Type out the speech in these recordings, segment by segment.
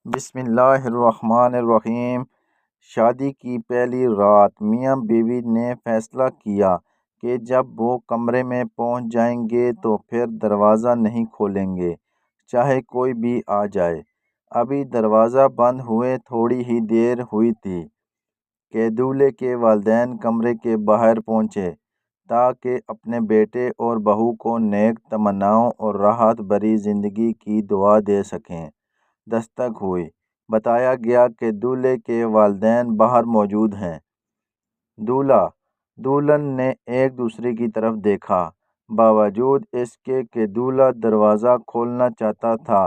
بسم اللہ الرحمن الرحیم۔ شادی کی پہلی رات میاں بیوی نے فیصلہ کیا کہ جب وہ کمرے میں پہنچ جائیں گے تو پھر دروازہ نہیں کھولیں گے، چاہے کوئی بھی آ جائے۔ ابھی دروازہ بند ہوئے تھوڑی ہی دیر ہوئی تھی کہ دولہے کے والدین کمرے کے باہر پہنچے تاکہ اپنے بیٹے اور بہو کو نیک تمناؤں اور راحت بھری زندگی کی دعا دے سکیں۔ دستک ہوئی، بتایا گیا کہ دولہے کے والدین باہر موجود ہیں۔ دولہا دلہن نے ایک دوسرے کی طرف دیکھا، باوجود اس کے کہ دولہا دروازہ کھولنا چاہتا تھا،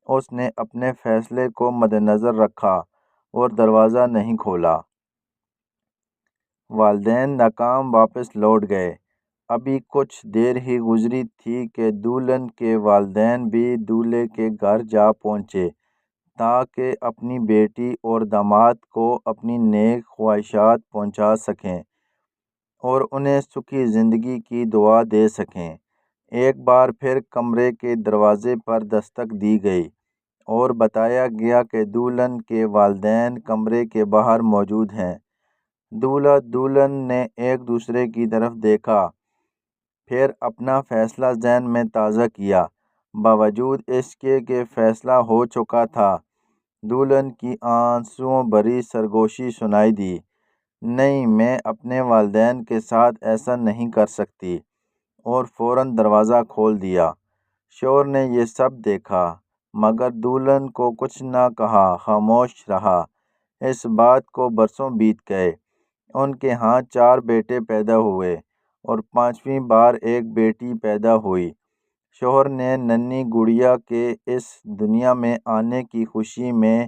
اس نے اپنے فیصلے کو مدنظر رکھا اور دروازہ نہیں کھولا۔ والدین ناکام واپس لوٹ گئے۔ ابھی کچھ دیر ہی گزری تھی کہ دلہن کے والدین بھی دولہے کے گھر جا پہنچے تاکہ اپنی بیٹی اور داماد کو اپنی نیک خواہشات پہنچا سکیں اور انہیں سکھی زندگی کی دعا دے سکیں۔ ایک بار پھر کمرے کے دروازے پر دستک دی گئی اور بتایا گیا کہ دلہن کے والدین کمرے کے باہر موجود ہیں۔ دولہا دلہن نے ایک دوسرے کی طرف دیکھا، پھر اپنا فیصلہ ذہن میں تازہ کیا۔ باوجود اس کے کہ فیصلہ ہو چکا تھا، دلہن کی آنسوؤں بھری سرگوشی سنائی دی، نہیں، میں اپنے والدین کے ساتھ ایسا نہیں کر سکتی، اور فوراً دروازہ کھول دیا۔ شوہر نے یہ سب دیکھا مگر دلہن کو کچھ نہ کہا، خاموش رہا۔ اس بات کو برسوں بیت گئے۔ ان کے ہاں 4 بیٹے پیدا ہوئے اور 5ویں بار ایک بیٹی پیدا ہوئی۔ شوہر نے ننھی گڑیا کے اس دنیا میں آنے کی خوشی میں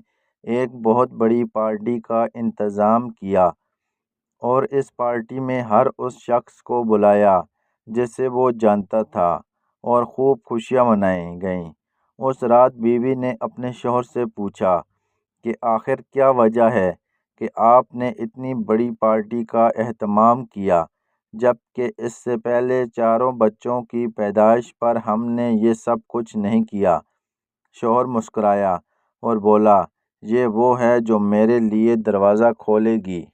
ایک بہت بڑی پارٹی کا انتظام کیا اور اس پارٹی میں ہر اس شخص کو بلایا جسے وہ جانتا تھا، اور خوب خوشیاں منائی گئیں۔ اس رات بیوی نے اپنے شوہر سے پوچھا کہ آخر کیا وجہ ہے کہ آپ نے اتنی بڑی پارٹی کا اہتمام کیا، جبکہ اس سے پہلے 4 بچوں کی پیدائش پر ہم نے یہ سب کچھ نہیں کیا۔ شوہر مسکرایا اور بولا، یہ وہ ہے جو میرے لیے دروازہ کھولے گی۔